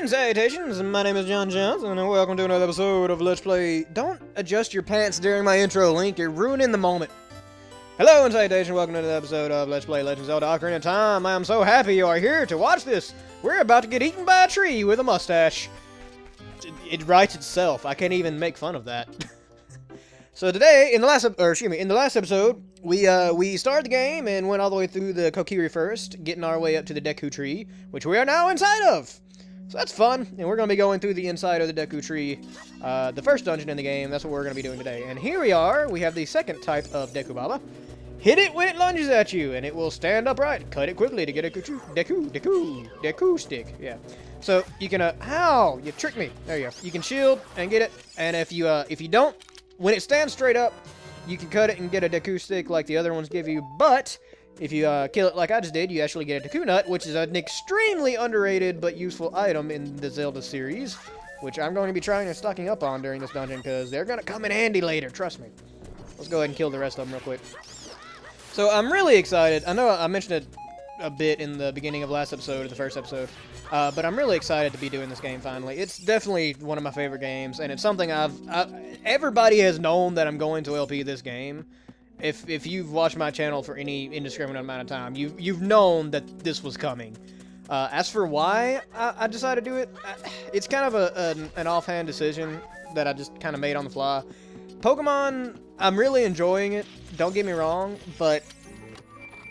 and salutations, my name is John Johnson, and welcome to another episode of Let's Play. Don't adjust your pants during my intro, Link, you're ruining the moment. Hello and salutations, welcome to another episode of Let's Play Legend of Zelda Ocarina of Time. I am so happy you are here to watch this. We're about to get eaten by a tree with a mustache. It writes itself, I can't even make fun of that. So today, in the last episode, we started the game and went all the way through the Kokiri first, getting our way up to the Deku Tree, which we are now inside of. So that's fun, and we're going to be going through the inside of the Deku Tree, the first dungeon in the game. That's what we're going to be doing today. And here we are. We have the second type of Deku Baba. Hit it when it lunges at you, and it will stand upright. Cut it quickly to get a Deku stick. Yeah. So you can ow! You tricked me. There you go. You can shield and get it, and if you don't, when it stands straight up, you can cut it and get a Deku stick like the other ones give you. But if you kill it like I just did, you actually get a Deku Nut, which is an extremely underrated but useful item in the Zelda series, which I'm going to be trying and stocking up on during this dungeon because they're going to come in handy later, trust me. Let's go ahead and kill the rest of them real quick. So I'm really excited. I know I mentioned it a bit in the beginning of last episode, or the first episode, but I'm really excited to be doing this game finally. It's definitely one of my favorite games, and it's something everybody has known that I'm going to LP this game. If you've watched my channel for any indiscriminate amount of time, you've known that this was coming. As for why I decided to do it, it's kind of an offhand decision that I just kind of made on the fly. Pokemon, I'm really enjoying it, don't get me wrong, but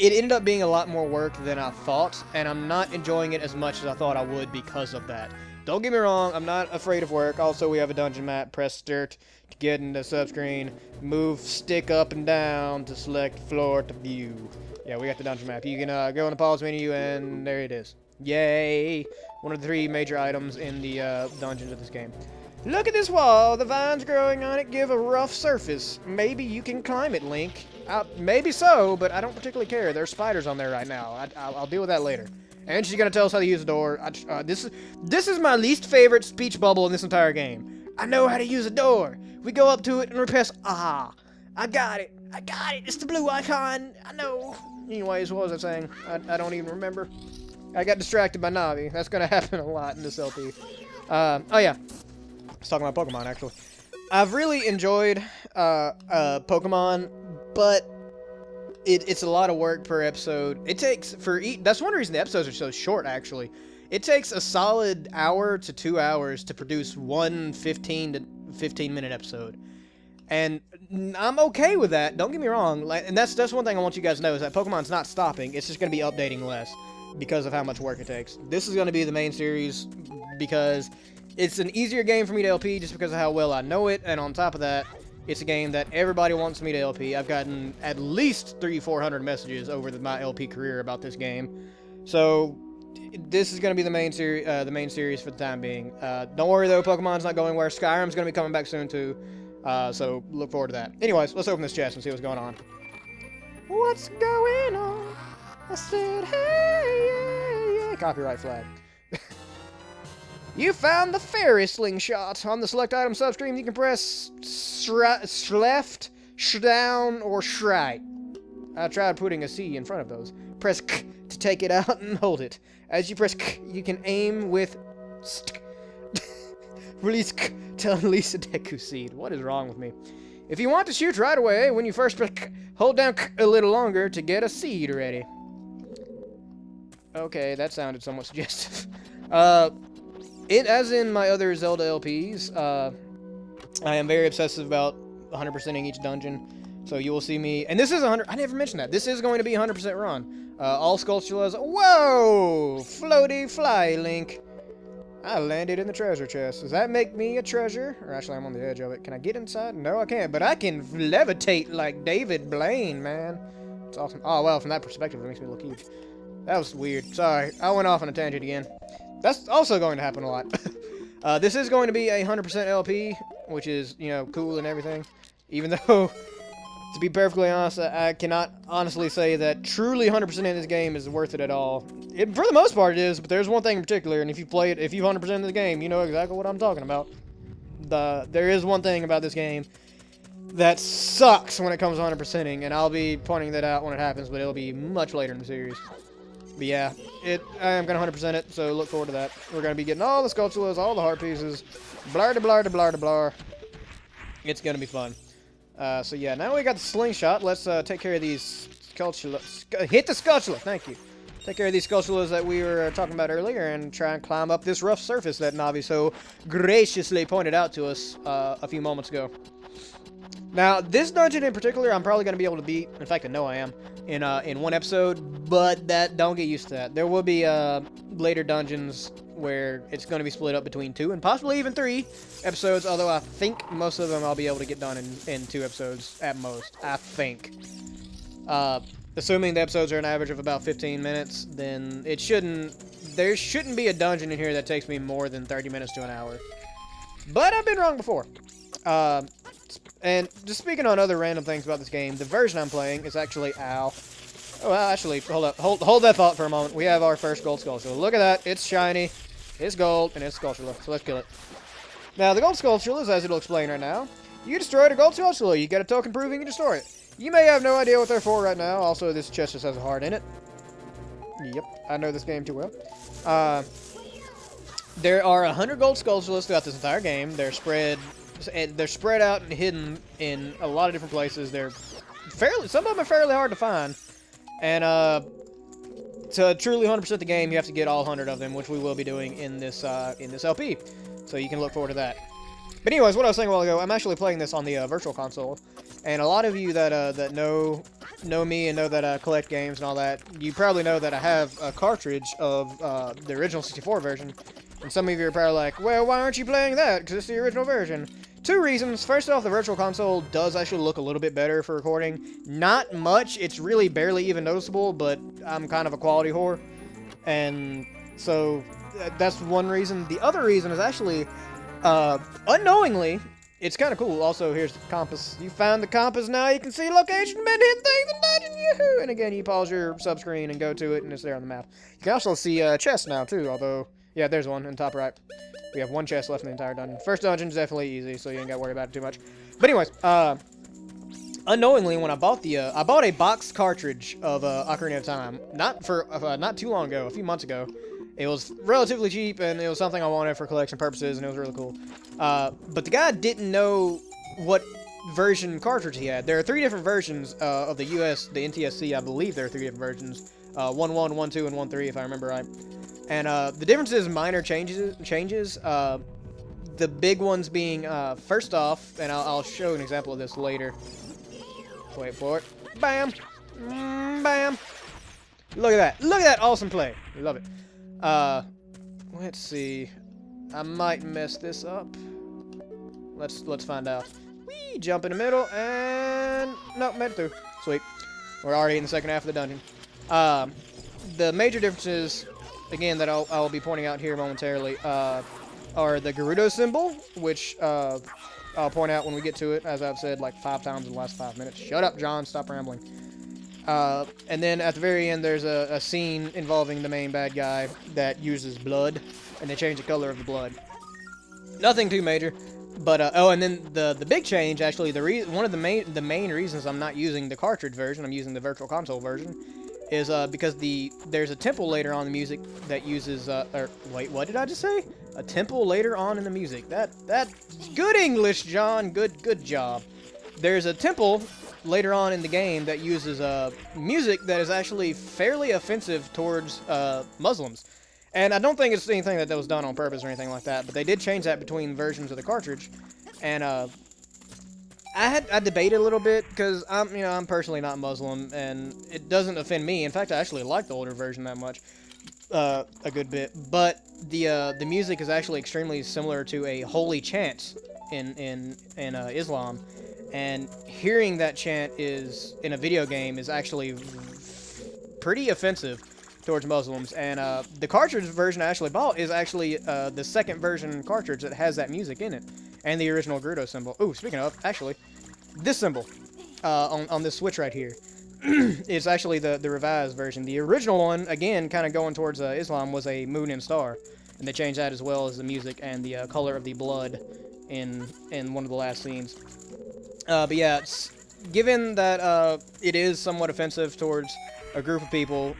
it ended up being a lot more work than I thought, and I'm not enjoying it as much as I thought I would because of that. Don't get me wrong, I'm not afraid of work. Also, we have a dungeon map. Press start to get into subscreen. Move stick up and down to select floor to view. Yeah, we got the dungeon map. You can go in the pause menu, and there it is. Yay! One of the 3 major items in the dungeons of this game. Look at this wall. The vines growing on it give a rough surface. Maybe you can climb it, Link. Maybe so, but I don't particularly care. There's spiders on there right now. I'll deal with that later. And she's gonna tell us how to use the door. This is my least favorite speech bubble in this entire game. I know how to use a door. We go up to it and we press ah. I got it. I got it. It's the blue icon. I know. Anyways, what was I saying? I don't even remember. I got distracted by Navi. That's gonna happen a lot in this LP. Oh yeah. I was talking about Pokemon, actually. I've really enjoyed Pokemon, but it's a lot of work per episode. It takes, that's one reason the episodes are so short, actually. It takes a solid hour to 2 hours to produce one 15 to 15-minute episode. And I'm okay with that, don't get me wrong. And that's one thing I want you guys to know, is that Pokemon's not stopping. It's just going to be updating less because of how much work it takes. This is going to be the main series because it's an easier game for me to LP just because of how well I know it, and on top of that, it's a game that everybody wants me to LP. I've gotten at least 300-400 messages over my LP career about this game. So this is going to be the main series for the time being. Don't worry though, Pokemon's not going anywhere. Skyrim's going to be coming back soon too. So look forward to that. Anyways, let's open this chest and see what's going on. What's going on? I said, hey, yeah, yeah. Copyright flag. You found the fairy slingshot. On the select item subscreen, you can press left, down, or right. I tried putting a C in front of those. Press K to take it out and hold it. As you press K, you can aim with st. Release K to unleash a Deku Seed. What is wrong with me? If you want to shoot right away, when you first press K, hold down K a little longer to get a seed ready. Okay, that sounded somewhat suggestive. As in my other Zelda LPs, I am very obsessive about 100%ing each dungeon. So you will see me, and this is 100. I never mentioned that. This is going to be 100% run. All Skulltulas. Whoa, floaty fly, Link. I landed in the treasure chest. Does that make me a treasure? Or actually, I'm on the edge of it. Can I get inside? No, I can't. But I can levitate like David Blaine, man. It's awesome. Oh well, from that perspective, it makes me look huge. That was weird. Sorry, I went off on a tangent again. That's also going to happen a lot. This is going to be a 100% LP, which is, you know, cool and everything. Even though, to be perfectly honest, I cannot honestly say that truly 100% in this game is worth it at all. For the most part it is, but there's one thing in particular, and if you play it, if you 100% in this game, you know exactly what I'm talking about. There is one thing about this game that sucks when it comes to 100%ing, and I'll be pointing that out when it happens, but it'll be much later in the series. But yeah, I am going to 100% it, so look forward to that. We're going to be getting all the Skulltulas, all the heart pieces, blar de blar de blar de blar. It's going to be fun. So yeah, now we got the Slingshot. Let's take care of these Skulltula. Hit the Skulltula, thank you. Take care of these Skulltulas that we were talking about earlier and try and climb up this rough surface that Navi so graciously pointed out to us a few moments ago. Now, this dungeon in particular, I'm probably going to be able to beat. In fact, I know I am in one episode, but don't get used to that. There will be later dungeons where it's going to be split up between 2 and possibly even 3 episodes, although I think most of them I'll be able to get done in 2 episodes at most. I think. Assuming the episodes are an average of about 15 minutes, then there shouldn't be a dungeon in here that takes me more than 30 minutes to an hour. But I've been wrong before. And just speaking on other random things about this game, the version I'm playing is actually Oh, well, actually, hold up. Hold that thought for a moment. We have our first gold Skulltula. Look at that. It's shiny. It's gold, and it's Skulltula. So let's kill it. Now, the gold Skulltula, as it'll explain right now, you destroyed a gold Skulltula. You get a token proving you destroy it. You may have no idea what they're for right now. Also, this chest just has a heart in it. Yep, I know this game too well. There are 100 gold Skulltulas throughout this entire game. They're spread out and hidden in a lot of different places. Some of them are fairly hard to find. And to truly 100% the game, you have to get all 100 of them, which we will be doing in this LP. So you can look forward to that. But anyways, what I was saying a while ago, I'm actually playing this on the Virtual Console. And a lot of you that know me and know that I collect games and all that, you probably know that I have a cartridge of the original 64 version. And some of you are probably like, well, why aren't you playing that? Because it's the original version. 2 reasons. First off, the Virtual Console does actually look a little bit better for recording. Not much. It's really barely even noticeable, but I'm kind of a quality whore. And so that's one reason. The other reason is actually, unknowingly, it's kind of cool. Also, here's the compass. You found the compass now. You can see location, been hidden things, and dungeon. Yahoo! And again, you pause your sub-screen and go to it, and it's there on the map. You can also see chests now, too, although, yeah, there's one in the top right. We have 1 chest left in the entire dungeon. First dungeon's definitely easy, so you ain't got to worry about it too much. But anyways, unknowingly, when I bought a box cartridge of Ocarina of Time, not too long ago, a few months ago. It was relatively cheap, and it was something I wanted for collection purposes, and it was really cool. But the guy didn't know what version cartridge he had. There are 3 different versions of the US, the NTSC, I believe there are 3 different versions. 1.1, 1.2, and 1.3, if I remember right. And the difference is minor changes. The big ones being, first off, and I'll show an example of this later. Wait for it. Bam! Bam! Look at that. Look at that awesome play. Love it. Let's see. I might mess this up. Let's find out. Whee! Jump in the middle, and... Nope, made it through. Sweet. We're already in the second half of the dungeon. The major differences, again, that I'll be pointing out here momentarily, are the Gerudo symbol, which I'll point out when we get to it, as I've said like 5 times in the last 5 minutes. Shut up, John. Stop rambling. And then at the very end, there's a scene involving the main bad guy that uses blood, and they change the color of the blood. Nothing too major, but oh, and then the big change, actually, one of the main reasons I'm not using the cartridge version, I'm using the Virtual Console version, is because there's a temple later on in the music that uses wait, what did I just say? A temple later on in the music. That's good English, John. Good job. There's a temple later on in the game that uses music that is actually fairly offensive towards Muslims. And I don't think it's anything that was done on purpose or anything like that, but they did change that between versions of the cartridge. And I debated a little bit because I'm personally not Muslim, and it doesn't offend me. In fact, I actually like the older version that much, a good bit. But the music is actually extremely similar to a holy chant in Islam. And hearing that chant in a video game is actually pretty offensive towards Muslims. And the cartridge version I actually bought is actually the second version cartridge that has that music in it, and the original Gerudo symbol. Ooh, speaking of, actually, this symbol on this switch right here is actually the revised version. The original one, again, kind of going towards Islam, was a moon and star, and they changed that as well as the music and the color of the blood in one of the last scenes. But yeah, given that it is somewhat offensive towards a group of people,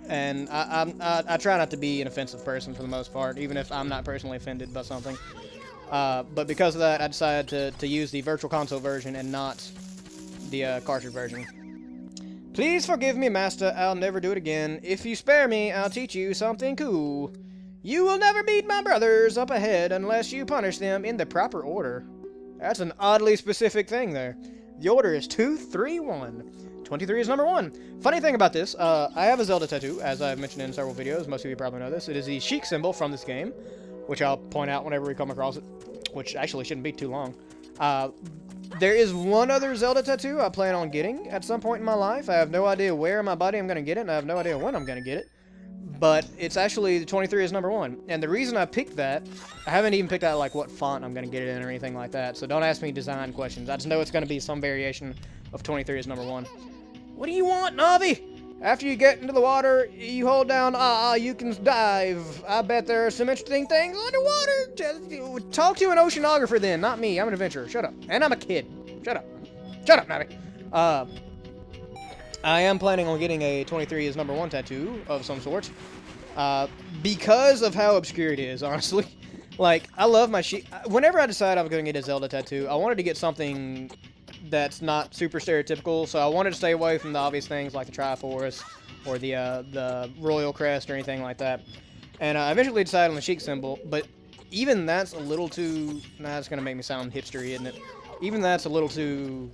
And I try not to be an offensive person for the most part, even if I'm not personally offended by something. But because of that, I decided to use the Virtual Console version and not the cartridge version. Please forgive me, Master. I'll never do it again. If you spare me, I'll teach you something cool. You will never beat my brothers up ahead unless you punish them in the proper order. That's an oddly specific thing there. The order is 2, 3, 1. 23 is number 1. Funny thing about this, I have a Zelda tattoo, as I've mentioned in several videos. Most of you probably know this. It is the Sheik symbol from this game, which I'll point out whenever we come across it, which actually shouldn't be too long. There is one other Zelda tattoo I plan on getting at some point in my life. I have no idea where in my body I'm going to get it, and I have no idea when I'm going to get it. But it's actually, the 23 is number 1. And the reason I picked that, I haven't even picked out like what font I'm going to get it in or anything like that. So don't ask me design questions. I just know it's going to be some variation of 23 is number 1. What do you want, Navi? After you get into the water, you hold down you can dive. I bet there are some interesting things underwater. Talk to an oceanographer then, not me. I'm an adventurer. Shut up. And I'm a kid. Shut up. Shut up, Navi. I am planning on getting a 23 is number 1 tattoo of some sort. Because of how obscure it is, honestly. Like, I love my whenever I decided I was going to get a Zelda tattoo, I wanted to get something that's not super stereotypical, so I wanted to stay away from the obvious things like the Triforce or the Royal Crest or anything like that. And I eventually decided on the Sheik symbol, but even that's a little too... Nah, it's going to make me sound hipstery, isn't it? Even that's a little too...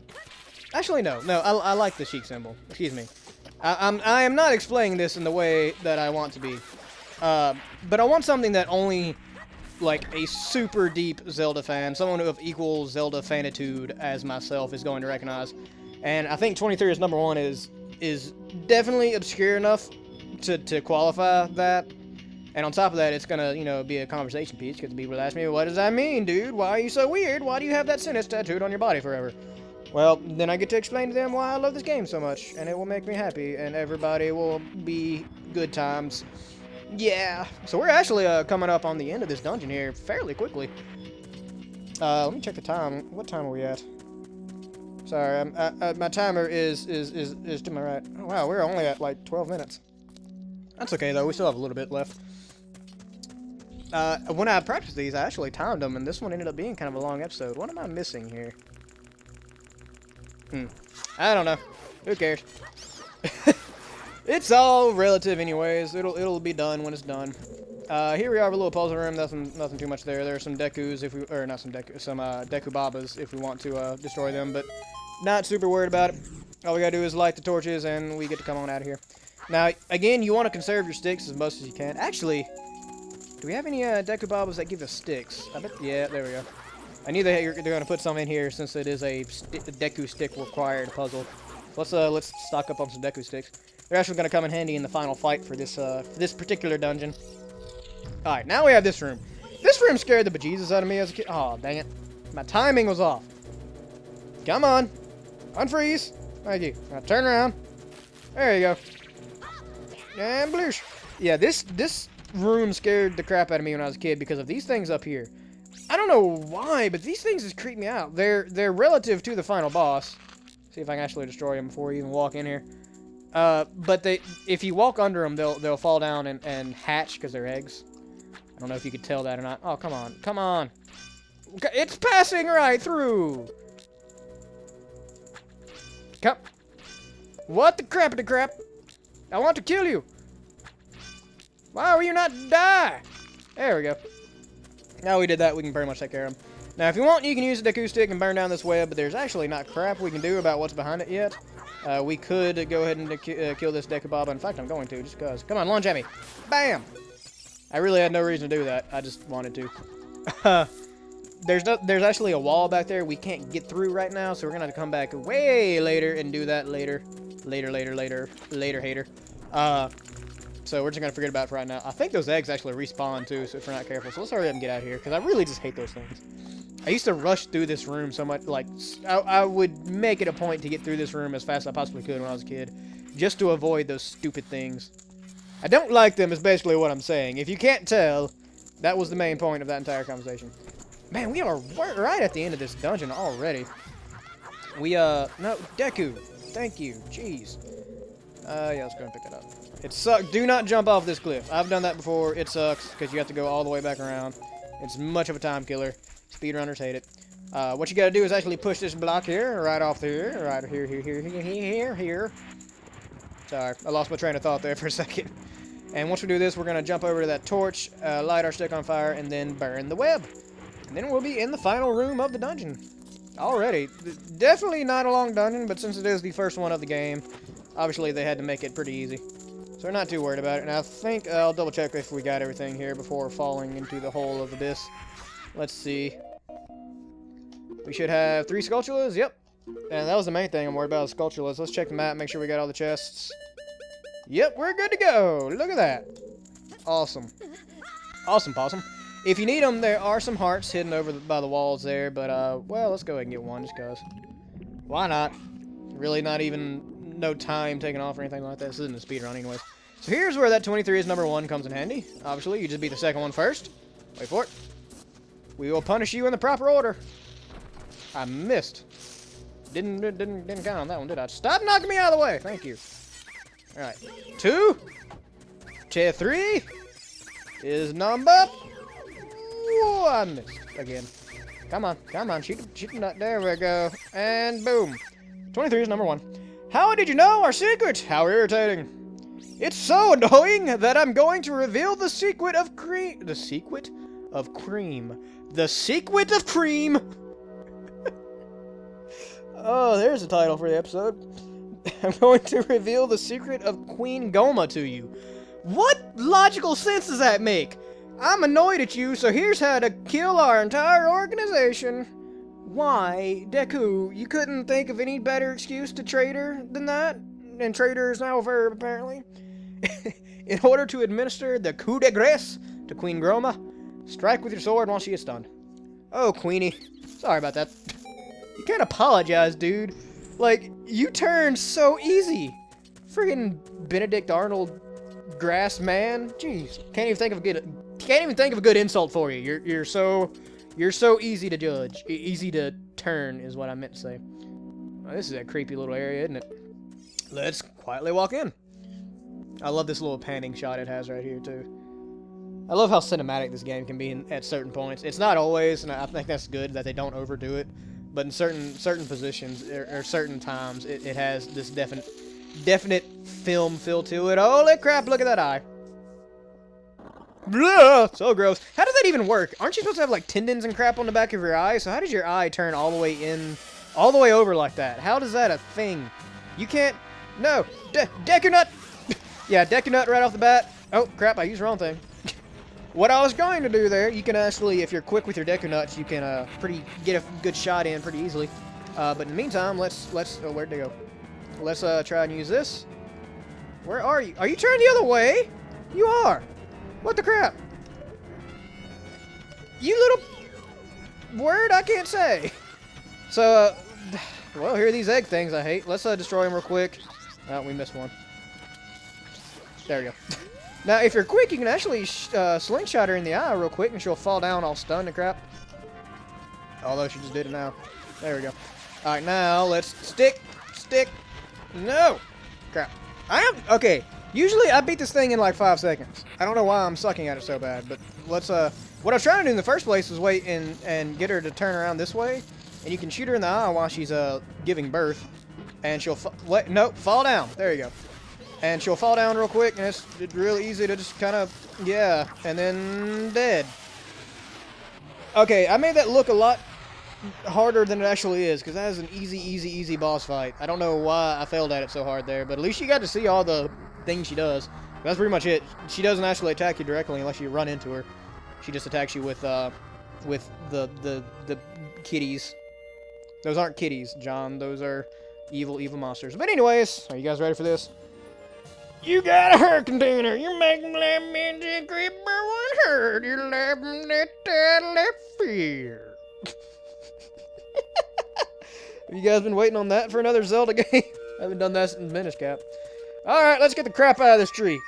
Actually, no, I like the Sheik symbol. Excuse me. I am not explaining this in the way that I want to be. But I want something that only, like, a super deep Zelda fan, someone of equal Zelda fanitude as myself is going to recognize. And I think 23 is number 1 is definitely obscure enough to qualify that. And on top of that, it's gonna, you know, be a conversation piece, because people ask me, what does that mean, dude? Why are you so weird? Why do you have that sentence tattooed on your body forever? Well, then I get to explain to them why I love this game so much, and it will make me happy, and everybody will be good times. Yeah. So we're actually coming up on the end of this dungeon here fairly quickly. Let me check the time. What time are we at? Sorry, my timer is to my right. Oh, wow, we're only at like 12 minutes. That's okay though. We still have a little bit left. When I practiced these, I actually timed them, and this one ended up being kind of a long episode. What am I missing here? I don't know. Who cares? It's all relative anyways. It'll be done when it's done. Here we are, a little puzzle room. Nothing too much there. There are some Dekus some Deku Babas if we want to destroy them, but not super worried about it. All we gotta do is light the torches and we get to come on out of here. Now, again, you want to conserve your sticks as much as you can. Actually, do we have any Deku Babas that give us sticks? I bet, yeah, there we go. I knew they're going to put some in here since it is a Deku stick required puzzle. Let's stock up on some Deku sticks. They're actually going to come in handy in the final fight for this particular dungeon. All right, now we have this room. This room scared the bejesus out of me as a kid. Oh, dang it. My timing was off. Come on. Unfreeze. Thank you. Now turn around. There you go. And bloosh. Yeah, this room scared the crap out of me when I was a kid because of these things up here. I don't know why, but these things just creep me out. They're relative to the final boss. See if I can actually destroy them before you even walk in here. But if you walk under them, they'll fall down and hatch because they're eggs. I don't know if you could tell that or not. Oh, come on. Come on. It's passing right through. Come. What the crap? I want to kill you. Why will you not die? There we go. Now we did that, we can pretty much take care of them. Now, if you want, you can use the Deku stick and burn down this web, but there's actually not crap we can do about what's behind it yet. We could go ahead and kill this Deku Baba. In fact, I'm going to, just because. Come on, lunge at me. Bam! I really had no reason to do that. I just wanted to. There's actually a wall back there we can't get through right now, so we're going to have to come back way later and do that later. Later, hater. So we're just going to forget about it for right now. I think those eggs actually respawn too, so if we're not careful. So let's hurry up and get out of here, because I really just hate those things. I used to rush through this room so much, like, I would make it a point to get through this room as fast as I possibly could when I was a kid, just to avoid those stupid things. I don't like them is basically what I'm saying. If you can't tell, that was the main point of that entire conversation. Man, we are right at the end of this dungeon already. No, Deku. Thank you. Jeez. Yeah, let's go and pick that up. It sucks. Do not jump off this cliff. I've done that before. It sucks because you have to go all the way back around. It's much of a time killer. Speedrunners hate it. What you gotta do is actually push this block here, right off here, right here. Sorry, I lost my train of thought there for a second. And once we do this, we're gonna jump over to that torch, light our stick on fire, and then burn the web. And then we'll be in the final room of the dungeon. Already. Definitely not a long dungeon, but since it is the first one of the game, obviously they had to make it pretty easy. So we're not too worried about it. And I think I'll double check if we got everything here before falling into the hole of abyss. Let's see. We should have 3 Skulltulas. Yep. And that was the main thing I'm worried about, is Skulltulas. Let's check the map, make sure we got all the chests. Yep, we're good to go. Look at that. Awesome. Awesome, possum. If you need them, there are some hearts hidden over by the walls there, but, well, let's go ahead and get one just because. Why not? Really not even no time taken off or anything like that. This isn't a speedrun anyways. So here's where that 23 is number 1 comes in handy. Obviously, you just beat the second one first. Wait for it. We will punish you in the proper order. I missed. Didn't count on that one, did I? Stop knocking me out of the way. Thank you. All right. 2. Tier 3 is number. Whoa, I missed again. Come on, come on, shoot the nut. There we go. And boom. 23 is number 1. How did you know our secret? How irritating. It's so annoying that I'm going to reveal the secret of cream. The secret of cream. The secret of cream. Oh, there's the title for the episode. I'm going to reveal the secret of Queen Ghoma to you. What logical sense does that make? I'm annoyed at you, so here's how to kill our entire organization. Why, Deku, you couldn't think of any better excuse to traitor than that? And traitor is now a verb, apparently. In order to administer the coup de grace to Queen Ghoma, strike with your sword while she is stunned. Oh, Queenie. Sorry about that. You can't apologize, dude. Like, you turned so easy. Friggin' Benedict Arnold grass man. Jeez. Can't even think of a good insult for you. You're so easy to judge. Easy to turn is what I meant to say. Oh, this is a creepy little area, isn't it? Let's quietly walk in. I love this little panning shot it has right here too. I love how cinematic this game can be at certain points. It's not always, and I think that's good that they don't overdo it. But in certain positions or certain times, it has this definite film feel to it. Holy crap! Look at that eye. Blah, so gross. How does that even work? Aren't you supposed to have like tendons and crap on the back of your eye? So how does your eye turn all the way in, all the way over like that? How does that a thing? You can't. No, Deku Nut. Yeah, Deku Nut right off the bat. Oh crap! I used the wrong thing. What I was going to do there, you can actually, if you're quick with your Deku Nuts, you can get a good shot in pretty easily. But in the meantime, let's oh, where'd they go? Let's try and use this. Where are you? Are you turning the other way? You are. What the crap? You little word I can't say. So, well, here are these egg things I hate. Let's destroy them real quick. Oh, we missed one. There we go. Now, if you're quick, you can actually slingshot her in the eye real quick, and she'll fall down all stunned and crap. Although she just did it now. There we go. All right, now let's stick. No, crap. Okay. Usually, I beat this thing in like 5 seconds. I don't know why I'm sucking at it so bad, but let's what I was trying to do in the first place was wait and get her to turn around this way, and you can shoot her in the eye while she's giving birth, and she'll fall down. There you go. And she'll fall down real quick, and it's real easy to just kind of, yeah, and then dead. Okay, I made that look a lot harder than it actually is, because that is an easy boss fight. I don't know why I failed at it so hard there, but at least you got to see all the things she does. That's pretty much it. She doesn't actually attack you directly unless you run into her. She just attacks you with the kitties. Those aren't kitties, John. Those are evil monsters. But anyways, are you guys ready for this? You got a hair container. You're making that magic creeper one hurt. You're laughing at that fear. Have you guys been waiting on that for another Zelda game? I haven't done that since Minish Cap. Alright, let's get the crap out of this tree.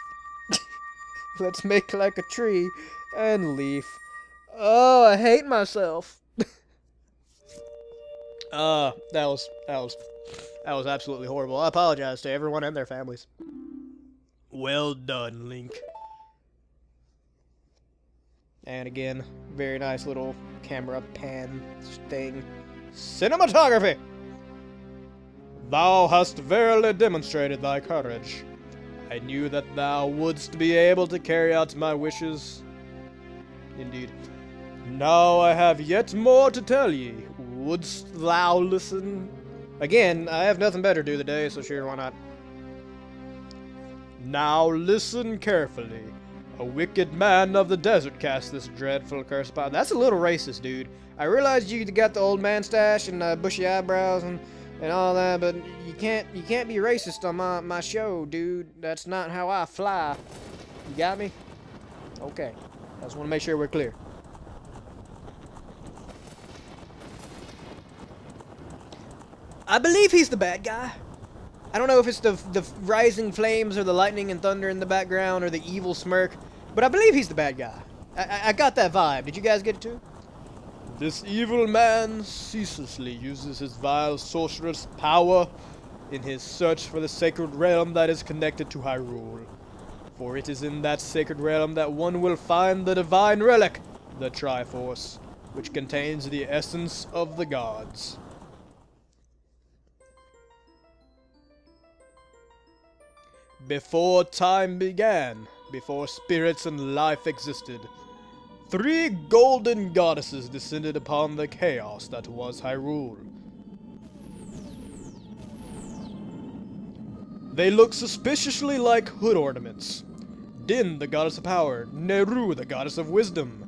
Let's make like a tree and leaf. Oh, I hate myself. That was absolutely horrible. I apologize to everyone and their families. Well done, Link. And again, very nice little camera pan thing. Cinematography! Thou hast verily demonstrated thy courage. I knew that thou wouldst be able to carry out my wishes. Indeed. Now I have yet more to tell ye. Wouldst thou listen? Again, I have nothing better to do today, so sure, why not? Now listen carefully. A wicked man of the desert cast this dreadful curse upon. That's a little racist, dude. I realized you got the old man stash and bushy eyebrows and all that, but you can't be racist on my show, dude. That's not how I fly. You got me? Okay. I just want to make sure we're clear. I believe he's the bad guy. I don't know if it's the rising flames or the lightning and thunder in the background or the evil smirk, but I believe he's the bad guy. I got that vibe. Did you guys get it too? This evil man ceaselessly uses his vile sorcerous power in his search for the sacred realm that is connected to Hyrule. For it is in that sacred realm that one will find the divine relic, the Triforce, which contains the essence of the gods. Before time began, before spirits and life existed, 3 golden goddesses descended upon the chaos that was Hyrule. They look suspiciously like hood ornaments. Din, the goddess of power, Neru, the goddess of wisdom,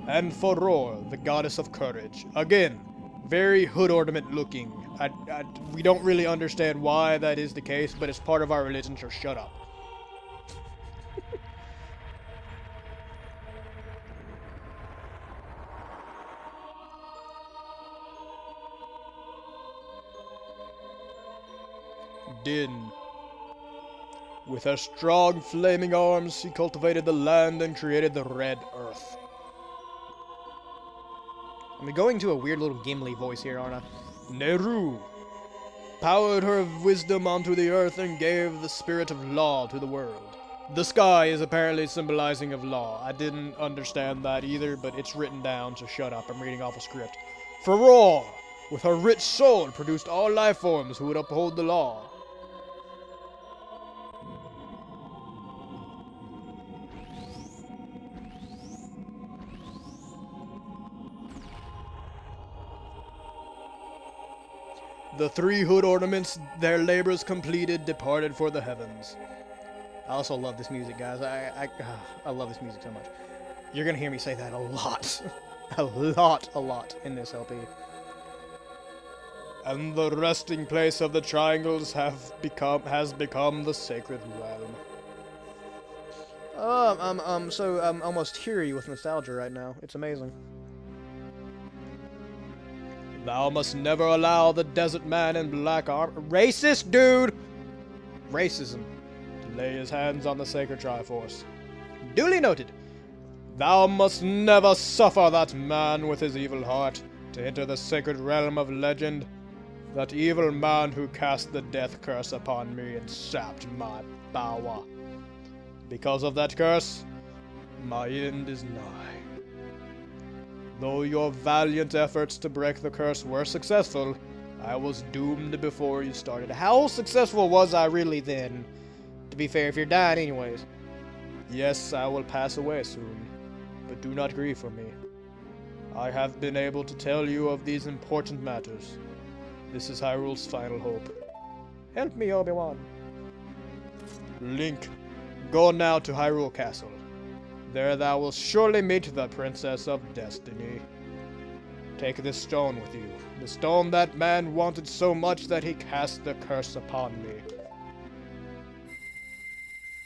and Foror, the goddess of courage. Again, very hood ornament looking. We don't really understand why that is the case, but it's part of our religion, so shut up. Din. With her strong flaming arms, she cultivated the land and created the Red Earth. I'm going to a weird little Gimli voice here, aren't I? Neru powered her wisdom onto the earth and gave the spirit of law to the world. The sky is apparently symbolizing of law. I didn't understand that either, but it's written down, so shut up. I'm reading off a script. Foror, with her rich soul, produced all life forms who would uphold the law. The 3 hood ornaments, their labors completed, departed for the heavens. I also love this music, guys. I love this music so much. You're gonna hear me say that a lot. a lot in this LP. And the resting place of the triangles has become the sacred realm. So I'm almost teary with nostalgia right now. It's amazing. Thou must never allow the desert man in black armor— Racist, dude! Racism. To lay his hands on the sacred Triforce. Duly noted. Thou must never suffer that man with his evil heart to enter the sacred realm of legend. That evil man who cast the death curse upon me and sapped my power. Because of that curse, my end is nigh. Though your valiant efforts to break the curse were successful, I was doomed before you started. How successful was I really then? To be fair, if you're dying anyways. Yes, I will pass away soon, but do not grieve for me. I have been able to tell you of these important matters. This is Hyrule's final hope. Help me, Obi-Wan. Link, go now to Hyrule Castle. There thou wilt surely meet the Princess of Destiny. Take this stone with you, the stone that man wanted so much that he cast the curse upon me.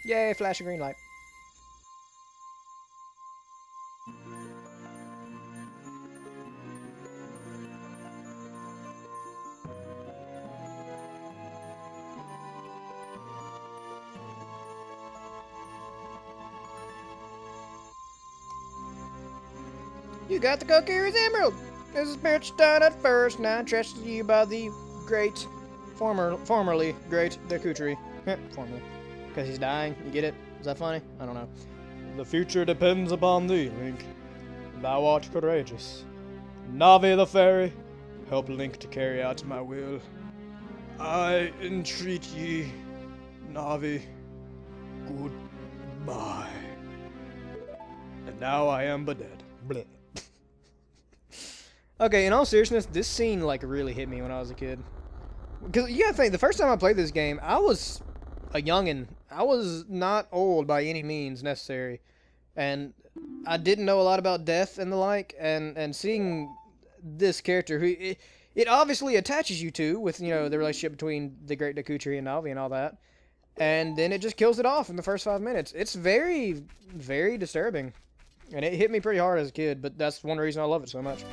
Yay, flash a green light. You got the Kokiri's emerald! This is perched down at first, now entrusted to you by the formerly great Deku Tree. Formally. Because he's dying. You get it? Is that funny? I don't know. The future depends upon thee, Link. Thou art courageous. Navi the fairy, help Link to carry out my will. I entreat ye, Navi, goodbye. And now I am but dead. Bleh. Okay, in all seriousness, this scene like really hit me when I was a kid. Because you gotta think, the first time I played this game, I was a youngin'. I was not old by any means necessary. And I didn't know a lot about death and the like, and seeing this character who it obviously attaches you to with, you know, the relationship between the great Deku Tree and Navi and all that. And then it just kills it off in the first 5 minutes. It's very, very disturbing. And it hit me pretty hard as a kid, but that's one reason I love it so much.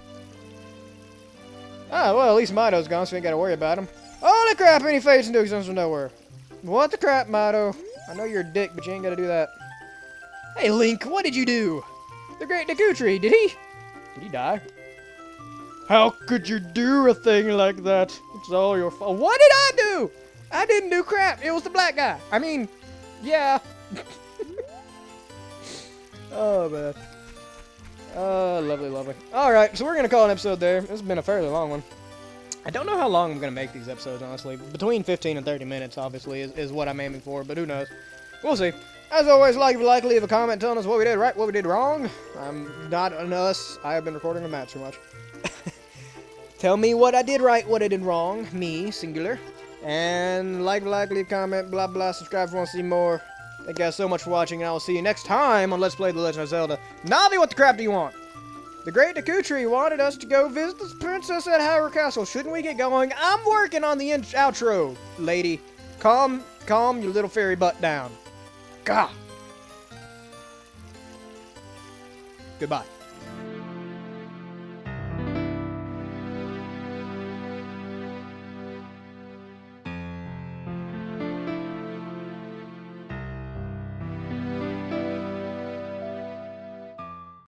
Ah, well, at least Mito's gone, so we ain't gotta worry about him. Holy crap, and he fades into existence from nowhere. What the crap, Mito? I know you're a dick, but you ain't gotta do that. Hey, Link, what did you do? The great Deku Tree, did he die? How could you do a thing like that? It's all your fault. What did I do? I didn't do crap. It was the black guy. I mean, yeah. Oh, man. Oh, lovely, lovely. Alright, so we're going to call an episode there. This has been a fairly long one. I don't know how long I'm going to make these episodes, honestly. Between 15 and 30 minutes, obviously, is what I'm aiming for, but who knows. We'll see. As always, like if you like, leave a comment telling us what we did right, what we did wrong. I'm not an us. I have been recording a match too much. Tell me what I did right, what I did wrong. Me, singular. And like, leave a comment, blah, blah. Subscribe if you want to see more. Thank you guys so much for watching, and I will see you next time on Let's Play The Legend of Zelda. Navi, what the crap do you want? The great Deku Tree wanted us to go visit the princess at Hyrule Castle. Shouldn't we get going? I'm working on the outro, lady. Calm your little fairy butt down. Gah. Goodbye.